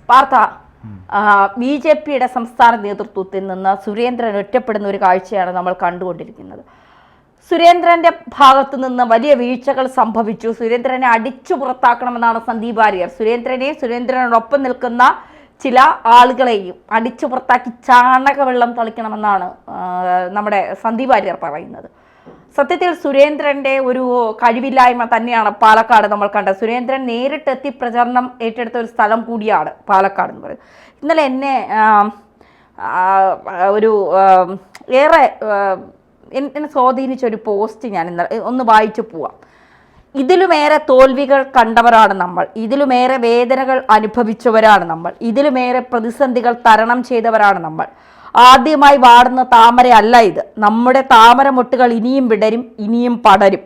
പാർത്ഥ, BJP-യുടെ സംസ്ഥാന നേതൃത്വത്തിൽ നിന്ന് സുരേന്ദ്രൻ ഒറ്റപ്പെടുന്ന ഒരു കാഴ്ചയാണ് നമ്മൾ കണ്ടുകൊണ്ടിരിക്കുന്നത്. സുരേന്ദ്രന്റെ ഭാഗത്തു നിന്ന് വലിയ വീഴ്ചകൾ സംഭവിച്ചു. സുരേന്ദ്രനെ അടിച്ചു പുറത്താക്കണമെന്നാണ് സന്ദീപ് വാര്യർ. സുരേന്ദ്രനോടൊപ്പം നിൽക്കുന്ന ചില ആളുകളെയും അടിച്ചു പുറത്താക്കി ചാണകവെള്ളം തളിക്കണമെന്നാണ് നമ്മുടെ സന്ദീപ് വാര്യർ പറയുന്നത്. സത്യത്തിൽ സുരേന്ദ്രന്റെ ഒരു കഴിവില്ലായ്മ തന്നെയാണ് പാലക്കാട് നമ്മൾ കണ്ടത്. സുരേന്ദ്രൻ നേരിട്ടെത്തി പ്രചരണം ഏറ്റെടുത്ത ഒരു സ്ഥലം കൂടിയാണ് പാലക്കാട് എന്ന് പറയുന്നത്. ഇന്നലെ എന്നെ ഒരു ഏറെ എന്നെ സ്വാധീനിച്ച ഒരു പോസ്റ്റ് ഞാൻ ഇന്നലെ ഒന്ന് വായിച്ചു പോവാം. ഇതിലുമേറെ തോൽവികൾ കണ്ടവരാണ് നമ്മൾ, ഇതിലുമേറെ വേദനകൾ അനുഭവിച്ചവരാണ് നമ്മൾ, ഇതിലുമേറെ പ്രതിസന്ധികൾ തരണം ചെയ്തവരാണ് നമ്മൾ. ആദ്യമായി വാടുന്ന താമരയല്ല ഇത്. നമ്മുടെ താമരമൊട്ടുകൾ ഇനിയും വിടരും, ഇനിയും പടരും.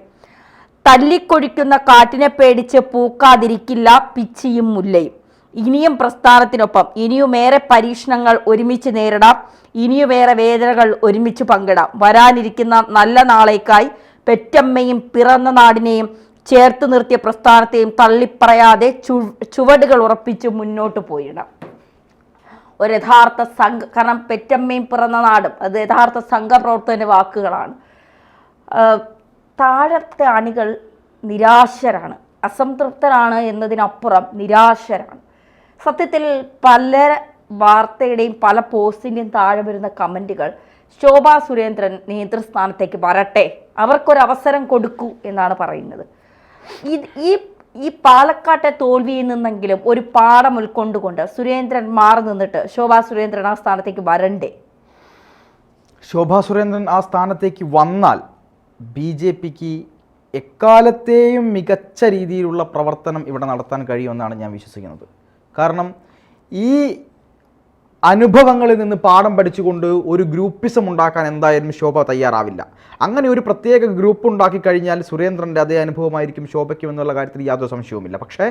തല്ലിക്കൊഴിക്കുന്ന കാറ്റിനെ പേടിച്ച് പൂക്കാതിരിക്കില്ല പിച്ചിയും മുല്ലയും. ഇനിയും പ്രസ്ഥാനത്തിനൊപ്പം, ഇനിയുമേറെ പരീക്ഷണങ്ങൾ ഒരുമിച്ച് നേരിടാം, ഇനിയുമേറെ വേദനകൾ ഒരുമിച്ച് പങ്കിടാം. വരാനിരിക്കുന്ന നല്ല നാളേക്കായി പെറ്റമ്മയും പിറന്ന നാടിനെയും ചേർത്ത് നിർത്തിയ പ്രസ്ഥാനത്തെയും തള്ളിപ്പറയാതെ ചുവടുകൾ ഉറപ്പിച്ച് മുന്നോട്ട് പോയിടാം. ഒരു യഥാർത്ഥ കാരണം പെറ്റമ്മയും പിറന്ന നാടും അത് യഥാർത്ഥ സംഘപ്രവർത്തകന്റെ വാക്കുകളാണ്. താഴത്തെ അണികൾ നിരാശരാണ്, അസംതൃപ്തരാണ് എന്നതിനപ്പുറം നിരാശരാണ്. സത്യത്തിൽ പല വാർത്തയുടെയും പല പോസ്റ്റിൻ്റെയും താഴെ വരുന്ന കമൻറ്റുകൾ ശോഭാ സുരേന്ദ്രൻ നേതൃസ്ഥാനത്തേക്ക് വരട്ടെ, അവർക്കൊരവസരം കൊടുക്കൂ എന്നാണ് പറയുന്നത്. ഈ പാലക്കാട്ടെ തോൽവിയിൽ നിന്നെങ്കിലും ഒരു പാഠം ഉൾക്കൊണ്ടുകൊണ്ട് സുരേന്ദ്രൻ മാറി നിന്നിട്ട് ശോഭാ സുരേന്ദ്രൻ ആ സ്ഥാനത്തേക്ക് വരണ്ടേ? ശോഭാ സുരേന്ദ്രൻ ആ സ്ഥാനത്തേക്ക് വന്നാൽ BJPക്ക് എക്കാലത്തെയും മികച്ച രീതിയിലുള്ള പ്രവർത്തനം ഇവിടെ നടത്താൻ കഴിയുമെന്നാണ് ഞാൻ വിശ്വസിക്കുന്നത്. കാരണം ഈ അനുഭവങ്ങളിൽ നിന്ന് പാഠം പഠിച്ചുകൊണ്ട് ഒരു ഗ്രൂപ്പിസം ഉണ്ടാക്കാൻ എന്തായാലും ശോഭ തയ്യാറാവില്ല. അങ്ങനെ ഒരു പ്രത്യേക ഗ്രൂപ്പ് ഉണ്ടാക്കി കഴിഞ്ഞാൽ സുരേന്ദ്രൻ്റെ അതേ അനുഭവമായിരിക്കും ശോഭയ്ക്കും എന്നുള്ള കാര്യത്തിൽ യാതൊരു സംശയവുമില്ല. പക്ഷേ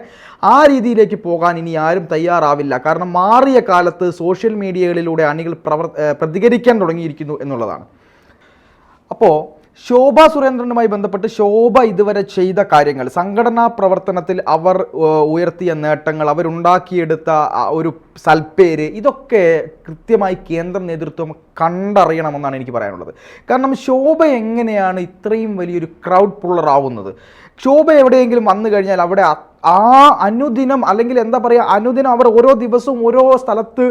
ആ രീതിയിലേക്ക് പോകാൻ ഇനി ആരും തയ്യാറാവില്ല. കാരണം മാറിയ കാലത്ത് സോഷ്യൽ മീഡിയകളിലൂടെ അണികൾ പ്രതികരിക്കാൻ തുടങ്ങിയിരിക്കുന്നു എന്നുള്ളതാണ്. അപ്പോൾ ശോഭാ സുരേന്ദ്രനുമായി ബന്ധപ്പെട്ട് ശോഭ ഇതുവരെ ചെയ്ത കാര്യങ്ങൾ, സംഘടനാ പ്രവർത്തനത്തിൽ അവർ ഉയർത്തിയ നേട്ടങ്ങൾ, അവരുണ്ടാക്കിയെടുത്ത ഒരു സൽപ്പേര്, ഇതൊക്കെ കൃത്യമായി കേന്ദ്ര നേതൃത്വം കണ്ടറിയണമെന്നാണ് എനിക്ക് പറയാനുള്ളത്. കാരണം ശോഭ എങ്ങനെയാണ് ഇത്രയും വലിയൊരു ക്രൗഡ് പുള്ളർ ആവുന്നത്? ശോഭ എവിടെയെങ്കിലും വന്നു കഴിഞ്ഞാൽ അവിടെ ആ അനുദിനം, അല്ലെങ്കിൽ എന്താ പറയുക, അനുദിനം അവർ ഓരോ ദിവസവും ഓരോ സ്ഥലത്ത്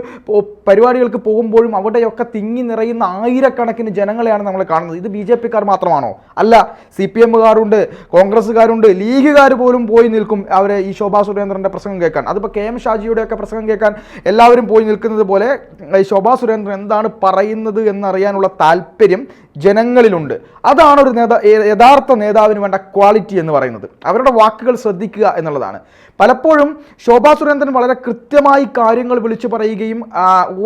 പരിപാടികൾക്ക് പോകുമ്പോഴും അവിടെയൊക്കെ തിങ്ങി നിറയുന്ന ആയിരക്കണക്കിന് ജനങ്ങളെയാണ് നമ്മൾ കാണുന്നത്. ഇത് BJPക്കാർ മാത്രമാണോ? അല്ല, CPMകാരുണ്ട്, കോൺഗ്രസ്സുകാരുണ്ട്, ലീഗുകാർ പോലും പോയി നിൽക്കും അവരെ ഈ ശോഭാ സുരേന്ദ്രൻ്റെ പ്രസംഗം കേൾക്കാൻ. അതിപ്പോൾ KM ഷാജിയുടെയൊക്കെ പ്രസംഗം കേൾക്കാൻ എല്ലാവരും പോയി നിൽക്കുന്നത് പോലെ ഈ ശോഭാ സുരേന്ദ്രൻ എന്താണ് പറയുന്നത് എന്നറിയാനുള്ള താല്പര്യം ജനങ്ങളിലുണ്ട്. അതാണ് ഒരു യഥാർത്ഥ നേതാവിന് വേണ്ട ക്വാളിറ്റി എന്ന് പറയുന്നത്. അവരുടെ വാക്കുകൾ ശ്രദ്ധിക്കുക എന്നുള്ളതാണ്. പലപ്പോഴും ശോഭാ സുരേന്ദ്രൻ വളരെ കൃത്യമായി കാര്യങ്ങൾ വിളിച്ചു പറയുകയും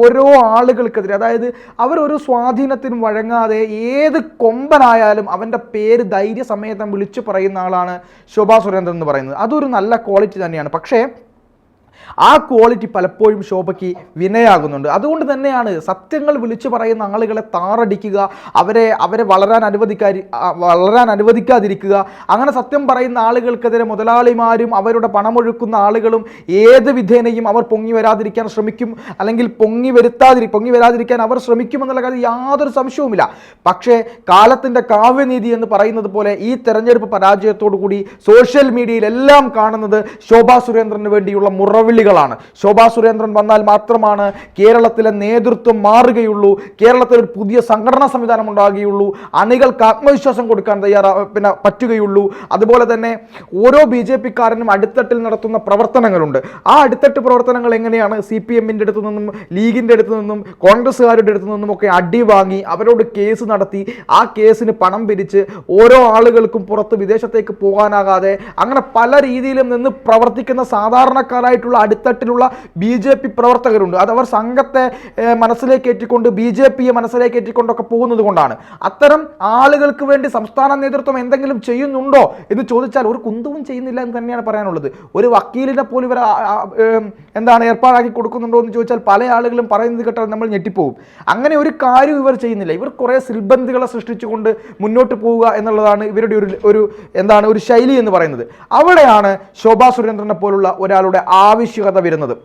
ഓരോ ആളുകൾക്കെതിരെ, അതായത് അവരൊരു സ്വാധീനത്തിനും വഴങ്ങാതെ ഏത് കൊമ്പനായാലും അവൻ്റെ പേര് ധൈര്യസമേതം വിളിച്ചു പറയുന്ന ആളാണ് ശോഭാ സുരേന്ദ്രൻ എന്ന് പറയുന്നത്. അതൊരു നല്ല ക്വാളിറ്റി തന്നെയാണ്. പക്ഷേ ആ ക്വാളിറ്റി പലപ്പോഴും ശോഭയ്ക്ക് വിനയാകുന്നുണ്ട്. അതുകൊണ്ട് തന്നെയാണ് സത്യങ്ങൾ വിളിച്ചു പറയുന്ന ആളുകളെ താറടിക്കുക, അവരെ വളരാൻ അനുവദിക്കാതിരിക്കുക. അങ്ങനെ സത്യം പറയുന്ന ആളുകൾക്കെതിരെ മുതലാളിമാരും അവരുടെ പണമൊഴുക്കുന്ന ആളുകളും ഏത് വിധേനയും അവർ പൊങ്ങി വരാതിരിക്കാൻ ശ്രമിക്കും, അല്ലെങ്കിൽ പൊങ്ങി വരാതിരിക്കാൻ അവർ ശ്രമിക്കുമെന്നുള്ള കാര്യം യാതൊരു സംശയവുമില്ല. പക്ഷേ കാലത്തിൻ്റെ കാവ്യനീതി എന്ന് പറയുന്നത് പോലെ ഈ തെരഞ്ഞെടുപ്പ് പരാജയത്തോടു കൂടി സോഷ്യൽ മീഡിയയിലെല്ലാം കാണുന്നത് ശോഭാ സുരേന്ദ്രന് വേണ്ടിയുള്ള മുറവിളികളാണ്. ശോഭാ സുരേന്ദ്രൻ വന്നാൽ മാത്രമാണ് കേരളത്തിലെ നേതൃത്വം മാറുകയുള്ളൂ, കേരളത്തിൽ ഒരു പുതിയ സംഘടനാ സംവിധാനം ഉണ്ടാകുകയുള്ളൂ, അണികൾക്ക് ആത്മവിശ്വാസം കൊടുക്കാൻ പറ്റുകയുള്ളൂ. അതുപോലെ തന്നെ ഓരോ BJPക്കാരനും അടിത്തട്ടിൽ നടത്തുന്ന പ്രവർത്തനങ്ങളുണ്ട്. ആ അടിത്തട്ട് പ്രവർത്തനങ്ങൾ എങ്ങനെയാണ്? CPMൻ്റെ അടുത്തു നിന്നും, ലീഗിൻ്റെ അടുത്തു നിന്നും, കോൺഗ്രസ്സുകാരുടെ അടുത്തു നിന്നും ഒക്കെ അടി വാങ്ങി അവരോട് കേസ് നടത്തി ആ കേസിന് പണം പിരിച്ച് ഓരോ ആളുകൾക്കും പുറത്ത് വിദേശത്തേക്ക് പോകാനാകാതെ അങ്ങനെ പല രീതിയിലും നിന്ന് പ്രവർത്തിക്കുന്ന സാധാരണക്കാരായിട്ടുള്ള അടിത്തട്ടിലുള്ള BJP പ്രവർത്തകരുണ്ട്. അത് അവർ സംഘത്തെ മനസ്സിലേക്ക് ഏറ്റിക്കൊണ്ട് BJPയെ മനസ്സിലേക്ക് ഏറ്റിക്കൊണ്ടൊക്കെ പോകുന്നത് കൊണ്ടാണ്. അത്തരം ആളുകൾക്ക് വേണ്ടി സംസ്ഥാന നേതൃത്വം എന്തെങ്കിലും ചെയ്യുന്നുണ്ടോ എന്ന് ചോദിച്ചാൽ ഒരു കുന്തവും ചെയ്യുന്നില്ല എന്ന് തന്നെയാണ് പറയാനുള്ളത്. ഒരു വക്കീലിനെ പോലും ഇവർ ഏർപ്പാടാക്കി കൊടുക്കുന്നുണ്ടോ എന്ന് ചോദിച്ചാൽ പല ആളുകളും പറയുന്നത് കേട്ടാൽ നമ്മൾ ഞെട്ടിപ്പോകും. അങ്ങനെ ഒരു കാര്യം ഇവർ ചെയ്യുന്നില്ല. ഇവർ കുറേ സിൽബന്ധികളെ സൃഷ്ടിച്ചുകൊണ്ട് മുന്നോട്ട് പോവുക എന്നുള്ളതാണ് ഇവരുടെ ഒരു ശൈലി എന്ന് പറയുന്നത്. അവിടെയാണ് ശോഭാ സുരേന്ദ്രനെ പോലുള്ള ഒരാളുടെ ആവശ്യകത വരുന്നത്.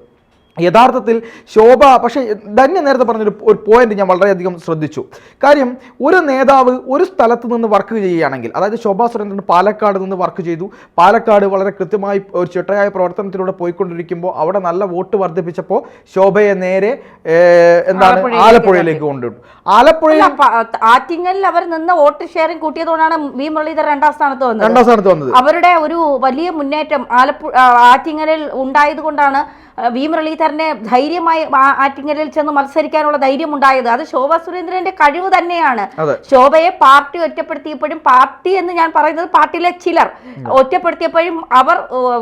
യഥാർത്ഥത്തിൽ ശോഭ, പക്ഷേ ധന്യ നേരത്തെ പറഞ്ഞൊരു പോയിന്റ് ഞാൻ വളരെയധികം ശ്രദ്ധിച്ചു. കാര്യം, ഒരു നേതാവ് ഒരു സ്ഥലത്ത് നിന്ന് വർക്ക് ചെയ്യുകയാണെങ്കിൽ, അതായത് ശോഭാ സുരേന്ദ്രൻ പാലക്കാട് നിന്ന് വർക്ക് ചെയ്തു, പാലക്കാട് വളരെ കൃത്യമായി ഒരു ചിട്ടയായ പ്രവർത്തനത്തിലൂടെ പോയിക്കൊണ്ടിരിക്കുമ്പോൾ അവിടെ നല്ല വോട്ട് വർദ്ധിപ്പിച്ചപ്പോൾ ശോഭയെ നേരെ ആലപ്പുഴയിലേക്ക് കൊണ്ടുവിട്ടു. ആലപ്പുഴയിൽ ആറ്റിങ്ങലിൽ അവർ നിന്ന് വോട്ട് ഷെയറിംഗ് കൂട്ടിയതുകൊണ്ടാണ് വി മുരളീധരൻ രണ്ടാം സ്ഥാനത്ത് വന്നത്. അവരുടെ ഒരു വലിയ മുന്നേറ്റം ആറ്റിങ്ങലിൽ ഉണ്ടായത് കൊണ്ടാണ് വി മുരളീധരനെ ധൈര്യമായി ആറ്റിങ്ങലിൽ ചെന്ന് മത്സരിക്കാനുള്ള ധൈര്യം ഉണ്ടായത്. അത് ശോഭാ സുരേന്ദ്രന്റെ കഴിവ് തന്നെയാണ്. ശോഭയെ പാർട്ടി ഒറ്റപ്പെടുത്തിയപ്പോഴും, പാർട്ടി എന്ന് ഞാൻ പറയുന്നത് പാർട്ടിയിലെ ചിലർ ഒറ്റപ്പെടുത്തിയപ്പോഴും അവർ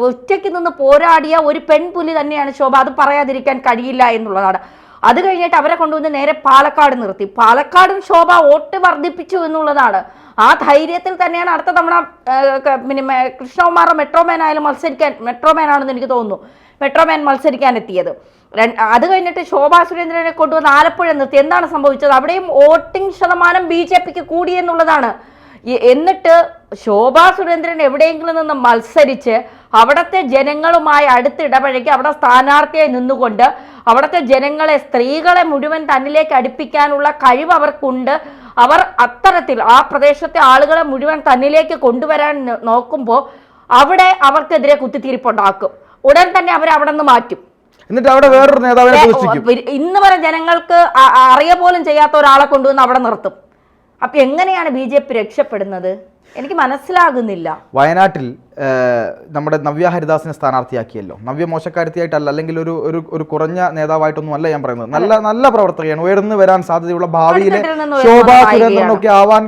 ഒറ്റയ്ക്ക് നിന്ന് പോരാടിയ ഒരു പെൺപുലി തന്നെയാണ് ശോഭ. അത് പറയാതിരിക്കാൻ കഴിയില്ല എന്നുള്ളതാണ്. അത് കഴിഞ്ഞിട്ട് അവരെ കൊണ്ടുവന്ന് നേരെ പാലക്കാട് നിർത്തി. പാലക്കാടും ശോഭ വോട്ട് വർദ്ധിപ്പിച്ചു എന്നുള്ളതാണ്. ആ ധൈര്യത്തിൽ തന്നെയാണ് അടുത്ത തവണ പിന്നെ കൃഷ്ണകുമാർ മെട്രോമാൻ ആയാലും മെട്രോമാൻ ആണെന്ന് എനിക്ക് തോന്നുന്നു, മെട്രോമാൻ മത്സരിക്കാൻ എത്തിയത്. അത് കഴിഞ്ഞിട്ട് ശോഭാ സുരേന്ദ്രനെ കൊണ്ടുവന്ന് ആലപ്പുഴ നിർത്തി. എന്താണ് സംഭവിച്ചത്? അവിടെയും വോട്ടിംഗ് ശതമാനം BJPക്ക് കൂടി എന്നുള്ളതാണ്. എന്നിട്ട് ശോഭാ സുരേന്ദ്രൻ എവിടെയെങ്കിലും നിന്ന് മത്സരിച്ച് അവിടുത്തെ ജനങ്ങളുമായി അടുത്തിടപഴകി അവിടെ സ്ഥാനാർത്ഥിയായി നിന്നുകൊണ്ട് അവിടുത്തെ ജനങ്ങളെ, സ്ത്രീകളെ മുഴുവൻ തന്നിലേക്ക് അടുപ്പിക്കാനുള്ള കഴിവ് അവർക്കുണ്ട്. അവർ അത്തരത്തിൽ ആ പ്രദേശത്തെ ആളുകളെ മുഴുവൻ തന്നിലേക്ക് കൊണ്ടുവരാൻ നോക്കുമ്പോൾ അവിടെ അവർക്കെതിരെ കുത്തിത്തിരിപ്പുണ്ടാക്കും. ഉടൻ തന്നെ അവർ അവിടെ നിന്ന് മാറ്റും. എന്നിട്ട് അവിടെ വേറൊരു നേതാവിനെ ഇന്ന് വരെ ജനങ്ങൾക്ക് അറിയ പോലും ചെയ്യാത്ത ഒരാളെ കൊണ്ടുവന്ന് അവിടെ നിർത്തും. അപ്പൊ എങ്ങനെയാണ് BJP രക്ഷപ്പെടുന്നത്? എനിക്ക് മനസ്സിലാകുന്നില്ല. വയനാട്ടിൽ നമ്മുടെ നവ്യ ഹരിദാസിനെ സ്ഥാനാർത്ഥിയാക്കിയല്ലോ. നവ്യ മോശക്കാരത്തിയായിട്ടല്ല, അല്ലെങ്കിൽ ഒരു കുറഞ്ഞ നേതാവായിട്ടൊന്നും അല്ല ഞാൻ പറയുന്നത്. നല്ല പ്രവർത്തകയാണ്, ഉയർന്നു വരാൻ സാധ്യതയുള്ള ഭാവിയിലെ ശോഭാ സുരേന്ദ്രനൊക്കെ ആവാൻ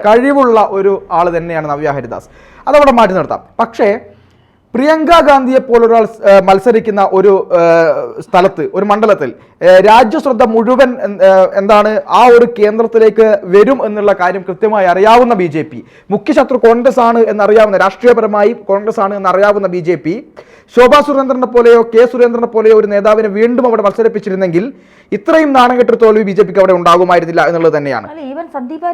കഴിവുള്ള ഒരു ആള് തന്നെയാണ് നവ്യ ഹരിദാസ്. അതവിടെ മാറ്റി നിർത്താം. പക്ഷേ പ്രിയങ്ക ഗാന്ധിയെ പോലൊരാൾ മത്സരിക്കുന്ന ഒരു സ്ഥലത്ത്, ഒരു മണ്ഡലത്തിൽ രാജ്യശ്രദ്ധ മുഴുവൻ ആ ഒരു കേന്ദ്രത്തിലേക്ക് വരും എന്നുള്ള കാര്യം കൃത്യമായി അറിയാവുന്ന BJP, മുഖ്യശത്രു കോൺഗ്രസ് ആണ് എന്നറിയാവുന്ന, രാഷ്ട്രീയപരമായി കോൺഗ്രസ് ആണ് എന്നറിയാവുന്ന BJP ശോഭാ സുരേന്ദ്രനെ പോലെയോ കെ സുരേന്ദ്രനെ പോലെയോ ഒരു നേതാവിനെ വീണ്ടും അവിടെ മത്സരിപ്പിച്ചിരുന്നെങ്കിൽ ഇത്രയും നാണംകെട്ടൊരു തോൽവി BJPക്ക് അവിടെ ഉണ്ടാകുമായിരുന്നില്ല എന്നുള്ളത് തന്നെയാണ്. അതെ, സന്ദീപ്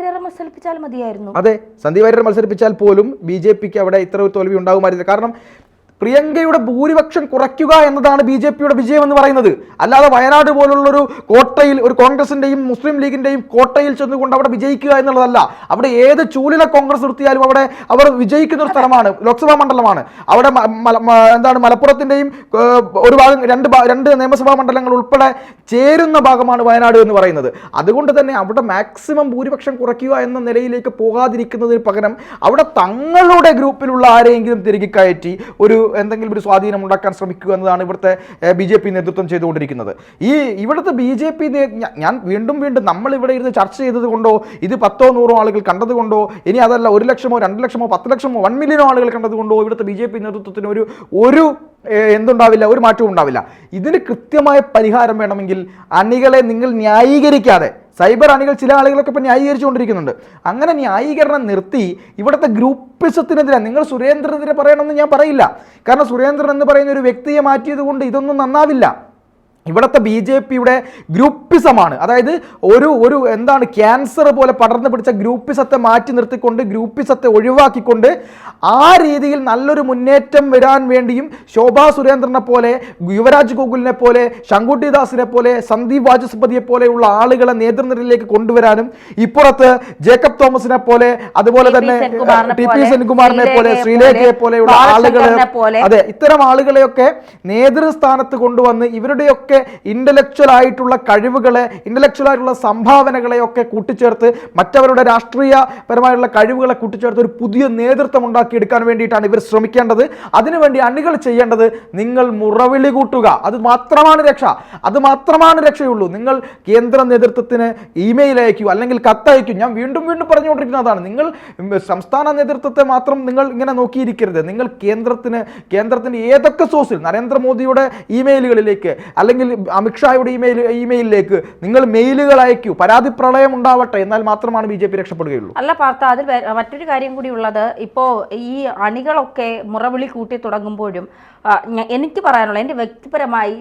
വാര്യരെ മത്സരിപ്പിച്ചാൽ പോലും BJPക്ക് അവിടെ ഇത്ര ഒരു തോൽവി ഉണ്ടാകുമായിരുന്നില്ല. കാരണം പ്രിയങ്കയുടെ ഭൂരിപക്ഷം കുറയ്ക്കുക എന്നതാണ് BJPയുടെ വിജയം എന്ന് പറയുന്നത്. അല്ലാതെ വയനാട് പോലുള്ളൊരു കോട്ടയിൽ, ഒരു കോൺഗ്രസിന്റെയും മുസ്ലിം ലീഗിന്റെയും കോട്ടയിൽ ചെന്നുകൊണ്ട് അവിടെ വിജയിക്കുക എന്നുള്ളതല്ല. അവിടെ ഏത് ചൂലിലെ കോൺഗ്രസ് നിർത്തിയാലും അവിടെ അവർ വിജയിക്കുന്ന ഒരു സ്ഥലമാണ്, ലോക്സഭാ മണ്ഡലമാണ്. അവിടെ മലപ്പുറത്തിന്റെയും ഒരു ഭാഗം, രണ്ട് നിയമസഭാ മണ്ഡലങ്ങൾ ഉൾപ്പെടെ ചേരുന്ന ഭാഗമാണ് വയനാട് എന്ന് പറയുന്നത്. അതുകൊണ്ട് തന്നെ അവിടെ മാക്സിമം ഭൂരിപക്ഷം കുറയ്ക്കുക എന്ന നിലയിലേക്ക് പോകാതിരിക്കുന്നതിന് പകരം അവിടെ തങ്ങളുടെ ഗ്രൂപ്പിലുള്ള ആരെയെങ്കിലും തിരികെ കയറ്റി എന്തെങ്കിലും ഒരു സ്വാധീനം ഉണ്ടാക്കാൻ ശ്രമിക്കുക എന്നതാണ് ഇവിടുത്തെ BJP നേതൃത്വം ചെയ്തുകൊണ്ടിരിക്കുന്നത്. ഇവിടുത്തെ BJP ഞാൻ വീണ്ടും നമ്മൾ ഇവിടെ ഇരുന്ന് ചർച്ച ചെയ്തത് കൊണ്ടോ, ഇത് 10-100 ആളുകൾ കണ്ടതുകൊണ്ടോ, ഇനി അതല്ല 1 ലക്ഷമോ 2 ലക്ഷമോ 10 ലക്ഷമോ 1 മില്യണോ ആളുകൾ കണ്ടതുകൊണ്ടോ ഇവിടുത്തെ BJP നേതൃത്വത്തിന് ഒരു മാറ്റവും ഉണ്ടാവില്ല. ഇതിന് കൃത്യമായ പരിഹാരം വേണമെങ്കിൽ അണികളെ നിങ്ങൾ ന്യായീകരിക്കാതെ, സൈബർ അണികൾ ചില ആളുകളൊക്കെ ഇപ്പം ന്യായീകരിച്ചുകൊണ്ടിരിക്കുന്നുണ്ട്, അങ്ങനെ ന്യായീകരണം നിർത്തി ഇവിടുത്തെ ഗ്രൂപ്പിസത്തിനെതിരെ നിങ്ങൾ സുരേന്ദ്രനെതിരെ പറയണമെന്ന് ഞാൻ പറയില്ല. കാരണം സുരേന്ദ്രൻ എന്ന് പറയുന്ന ഒരു വ്യക്തിയെ മാറ്റിയത് കൊണ്ട് ഇതൊന്നും നന്നാവില്ല. ഇവിടുത്തെ BJPയുടെ ഗ്രൂപ്പിസമാണ്, അതായത് ഒരു ക്യാൻസർ പോലെ പടർന്നു പിടിച്ച ഗ്രൂപ്പിസത്തെ മാറ്റി നിർത്തിക്കൊണ്ട്, ഗ്രൂപ്പിസത്തെ ഒഴിവാക്കിക്കൊണ്ട് ആ രീതിയിൽ നല്ലൊരു മുന്നേറ്റം വരാൻ വേണ്ടിയും ശോഭാ സുരേന്ദ്രനെ പോലെ, യുവരാജ് ഗോകുലിനെ പോലെ, ശങ്കുട്ടി ദാസിനെ പോലെ, സന്ദീപ് വാചസ്പതിയെ പോലെയുള്ള ആളുകളെ നേതൃനിരയിലേക്ക് കൊണ്ടുവരാനും, ഇപ്പുറത്ത് ജേക്കബ് തോമസിനെ പോലെ, അതുപോലെ തന്നെ TP സെൻകുമാറിനെ പോലെ, ശ്രീലേഖയെ പോലെയുള്ള ആളുകളെ, അതെ, ഇത്തരം ആളുകളെയൊക്കെ നേതൃസ്ഥാനത്ത് കൊണ്ടുവന്ന് ഇവരുടെയൊക്കെ ഇന്റലക്ച്വൽ ആയിട്ടുള്ള കഴിവുകളെ, ഇന്റലക്ച്വൽ ആയിട്ടുള്ള സംഭാവനകളെയൊക്കെ കൂട്ടിച്ചേർത്ത്, മറ്റവരുടെ രാഷ്ട്രീയപരമായുള്ള കഴിവുകളെ കൂട്ടിച്ചേർത്ത് ഒരു പുതിയ നേതൃത്വം ഉണ്ടാക്കിയെടുക്കാൻ വേണ്ടിയിട്ടാണ് ഇവർ ശ്രമിക്കേണ്ടത്. അതിനുവേണ്ടി അണികൾ ചെയ്യേണ്ടത് നിങ്ങൾ മുറവിളി കൂട്ടുക, അത് മാത്രമാണ് രക്ഷയുള്ളൂ. നിങ്ങൾ കേന്ദ്ര നേതൃത്വത്തിന് ഇമെയിൽ അയക്കൂ, അല്ലെങ്കിൽ കത്തയക്കൂ. ഞാൻ വീണ്ടും പറഞ്ഞുകൊണ്ടിരിക്കുന്നതാണ്, നിങ്ങൾ സംസ്ഥാന നേതൃത്വത്തെ മാത്രം നിങ്ങൾ ഇങ്ങനെ നോക്കിയിരിക്കരുത്. നിങ്ങൾ കേന്ദ്രത്തിന് ഏതൊക്കെ സോഴ്സിൽ, നരേന്ദ്രമോദിയുടെ ഇമെയിലുകളിലേക്ക് അല്ലെങ്കിൽ അമിത്ഷായുടെ ഇമെയിലിലേക്ക് നിങ്ങൾ മെയിലുകൾ അയക്കൂ, പരാതി പ്രളയം ഉണ്ടാവട്ടെ, എന്നാൽ മാത്രമാണ് BJP രക്ഷപ്പെടുകയുള്ളൂ. അല്ല പാർത്ത, അതിൽ മറ്റൊരു കാര്യം കൂടി ഉള്ളത്, ഇപ്പോൾ ഈ അണികളൊക്കെ മുറവിളി കൂട്ടി തുടങ്ങുമ്പോഴും എനിക്ക് പറയാനുള്ള, എൻ്റെ വ്യക്തിപരമായി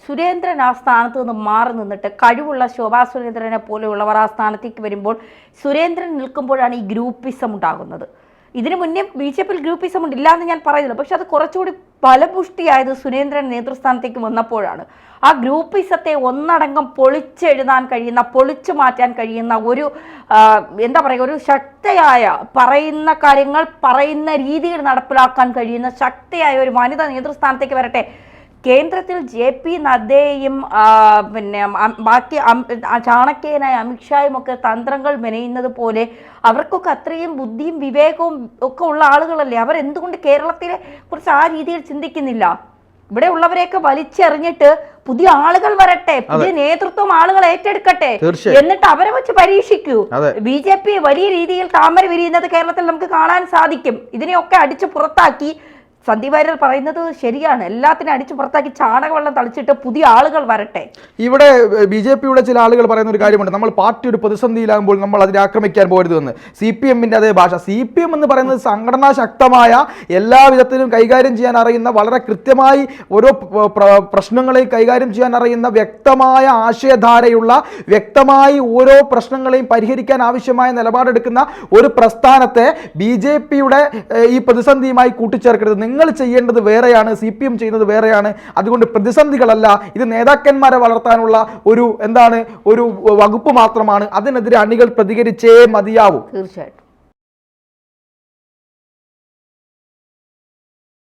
സുരേന്ദ്രൻ ആ സ്ഥാനത്ത് നിന്ന് മാറി നിന്നിട്ട് കഴിവുള്ള ശോഭാ സുരേന്ദ്രനെ പോലെയുള്ളവർ ആ സ്ഥാനത്തേക്ക് വരുമ്പോൾ, സുരേന്ദ്രൻ നിൽക്കുമ്പോഴാണ് ഈ ഗ്രൂപ്പിസം ഉണ്ടാകുന്നത്. ഇതിനു മുന്നേ BJP ഗ്രൂപ്പിസം ഉണ്ട്, ഇല്ലാന്ന് ഞാൻ പറയുന്നില്ല. പക്ഷെ അത് കുറച്ചുകൂടി ഫലപുഷ്ടിയായത് സുരേന്ദ്രൻ നേതൃസ്ഥാനത്തേക്ക് വന്നപ്പോഴാണ്. ആ ഗ്രൂപ്പിസത്തെ ഒന്നടങ്കം പൊളിച്ചെഴുതാൻ കഴിയുന്ന, പൊളിച്ചു മാറ്റാൻ കഴിയുന്ന ഒരു എന്താ പറയുക, ഒരു ശക്തയായ, പറയുന്ന കാര്യങ്ങൾ പറയുന്ന രീതിയിൽ നടപ്പിലാക്കാൻ കഴിയുന്ന ശക്തിയായ ഒരു വനിത നേതൃസ്ഥാനത്തേക്ക് വരട്ടെ. കേന്ദ്രത്തിൽ JP നദ്ദയും പിന്നെ ബാക്കി ചാണക്യനായ അമിത്ഷായും ഒക്കെ തന്ത്രങ്ങൾ മെനയുന്നത് പോലെ അവർക്കൊക്കെ അത്രയും ബുദ്ധിയും വിവേകവും ഒക്കെ ഉള്ള ആളുകളല്ലേ. അവരെന്തുകൊണ്ട് കേരളത്തിലെ കുറിച്ച് ആ രീതിയിൽ ചിന്തിക്കുന്നില്ല? ഇവിടെ ഉള്ളവരെയൊക്കെ വലിച്ചെറിഞ്ഞിട്ട് പുതിയ ആളുകൾ വരട്ടെ, പുതിയ നേതൃത്വം ആളുകൾ ഏറ്റെടുക്കട്ടെ, എന്നിട്ട് അവരെ വെച്ച് പരീക്ഷിക്കൂ. BJP വലിയ രീതിയിൽ താമര വിരിയുന്നത് കേരളത്തിൽ നമുക്ക് കാണാൻ സാധിക്കും. ഇതിനെയൊക്കെ അടിച്ചു പുറത്താക്കി, സന്ദീപ് വാര്യർ പറയുന്നത് ശരിയാണ്, എല്ലാത്തിനും അടിച്ചു പുറത്താക്കി ചാണകവെള്ളം തളിച്ചിട്ട് പുതിയ ആളുകൾ വരട്ടെ. ഇവിടെ BJPയുടെ ചില ആളുകൾ പറയുന്ന ഒരു കാര്യമുണ്ട്, നമ്മൾ പാർട്ടി ഒരു പ്രതിസന്ധിയിലാകുമ്പോൾ നമ്മൾ അതിനെ ആക്രമിക്കാൻ പോരുതെന്ന്. CPMന്റെ അതേ ഭാഷ. CPM എന്ന് പറയുന്നത് സംഘടനാ ശക്തമായ, എല്ലാ വിധത്തിലും കൈകാര്യം ചെയ്യാൻ അറിയുന്ന, വളരെ കൃത്യമായി ഓരോ പ്രശ്നങ്ങളെയും കൈകാര്യം ചെയ്യാൻ അറിയുന്ന, വ്യക്തമായ ആശയധാരയുള്ള, വ്യക്തമായി ഓരോ പ്രശ്നങ്ങളെയും പരിഹരിക്കാൻ ആവശ്യമായ നിലപാടെടുക്കുന്ന ഒരു പ്രസ്ഥാനത്തെ BJPയുടെ ഈ പ്രതിസന്ധിയുമായി കൂട്ടിച്ചേർക്കരുത്. നിങ്ങൾ ചെയ്യേണ്ടത് വേറെയാണ്, CPM ചെയ്യുന്നത് വേറെയാണ്. അതുകൊണ്ട് പ്രതിസന്ധികളല്ല, ഇത് നേതാക്കന്മാരെ വളർത്താനുള്ള ഒരു വകുപ്പ് മാത്രമാണ്. അതിനെതിരെ അണികൾ പ്രതികരിച്ചേ മതിയാവൂ. തീർച്ചയായിട്ടും.